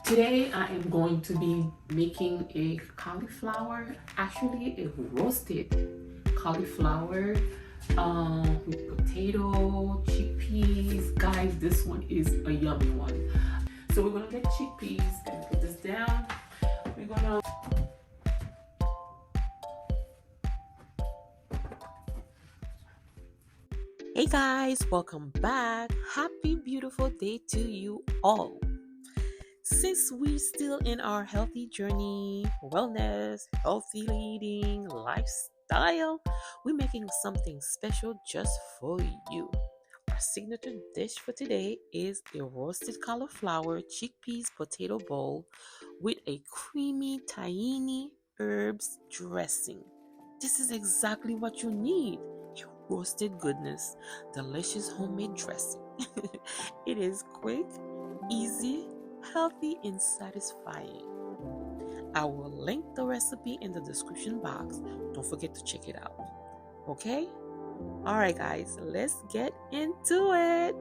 Today I am going to be making a cauliflower, actually a roasted cauliflower with potato, chickpeas. Guys, this one is a yummy one. So we're gonna get chickpeas and put this down. We're gonna Hey guys, welcome back. Happy beautiful day to you all. Since we're still in our healthy journey, wellness, healthy eating, lifestyle, we're making something special just for you. Our signature dish for today is a roasted cauliflower chickpeas potato bowl with a creamy tahini herbs dressing. This is exactly what you need. Roasted goodness, delicious homemade dressing. It is quick, easy, healthy, and satisfying. I will link the recipe in the description box. Don't forget to check it out. Okay? Alright, guys, let's get into it.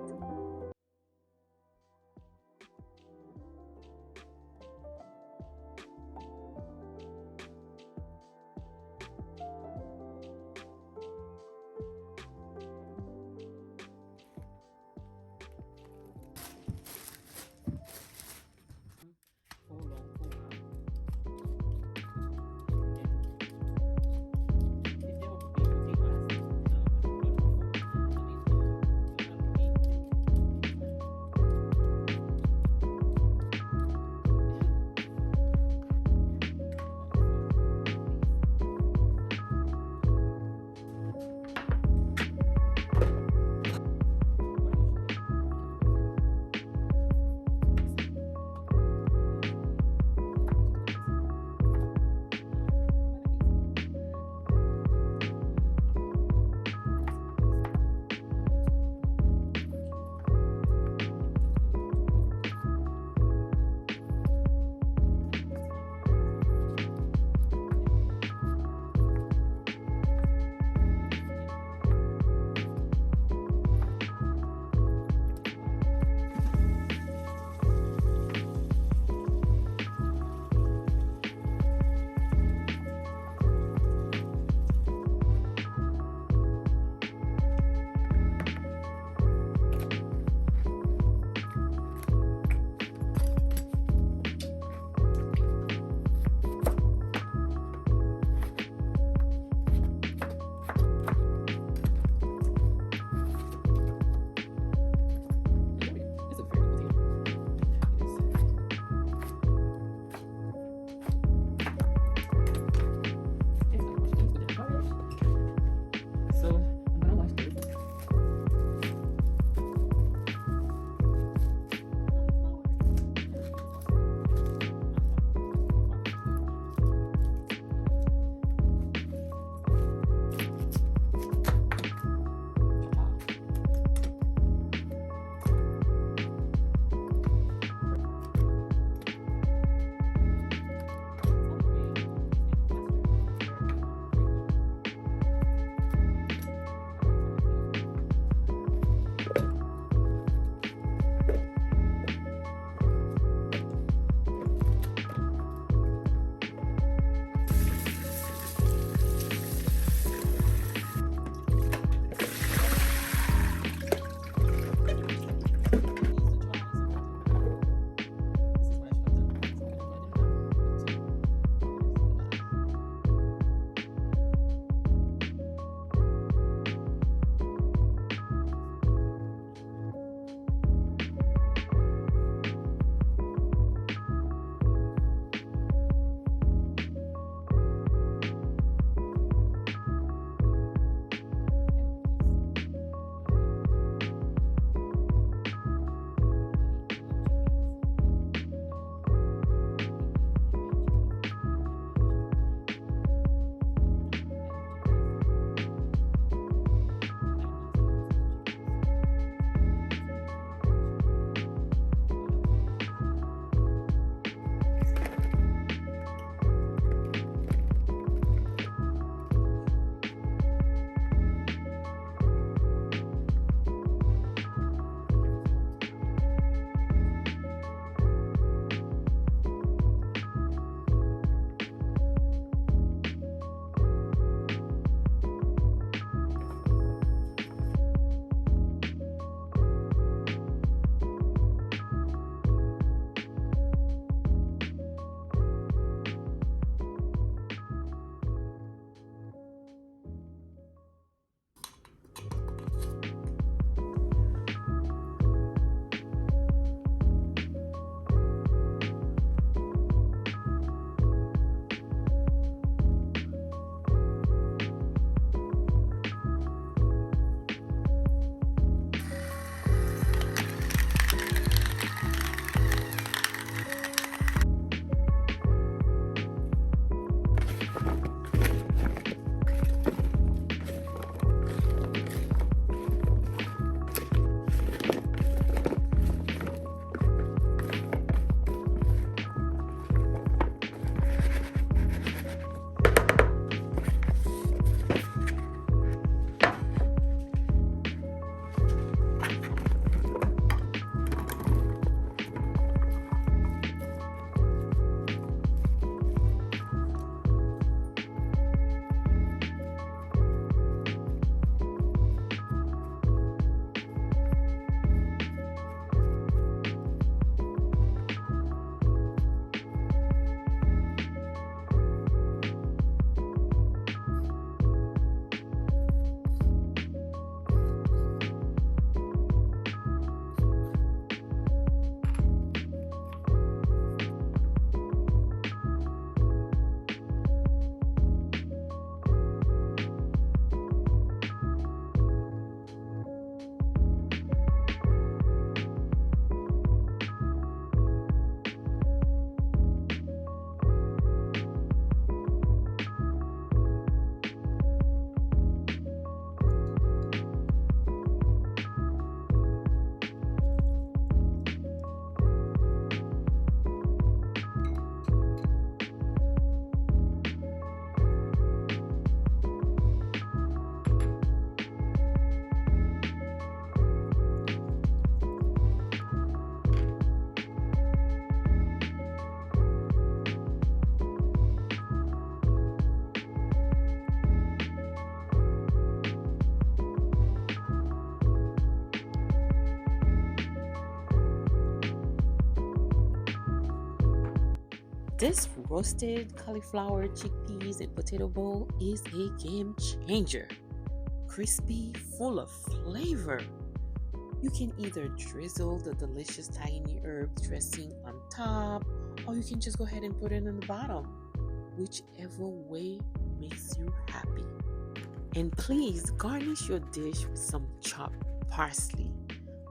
This roasted cauliflower, chickpeas, and potato bowl is a game changer. Crispy, full of flavor. You can either drizzle the delicious tahini herb dressing on top, or you can just go ahead and put it on the bottom, whichever way makes you happy. And please garnish your dish with some chopped parsley.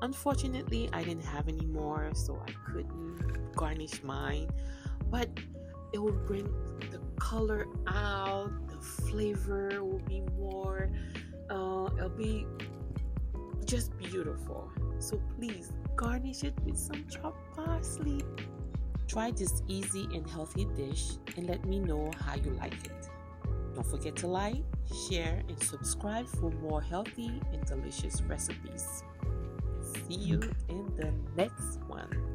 Unfortunately, I didn't have any more, so I couldn't garnish mine, but it will bring the color out, the flavor will be more, it'll be just beautiful. So please garnish it with some chopped parsley. Try this easy and healthy dish and let me know how you like it. Don't forget to like, share, and subscribe for more healthy and delicious recipes. See you in the next one.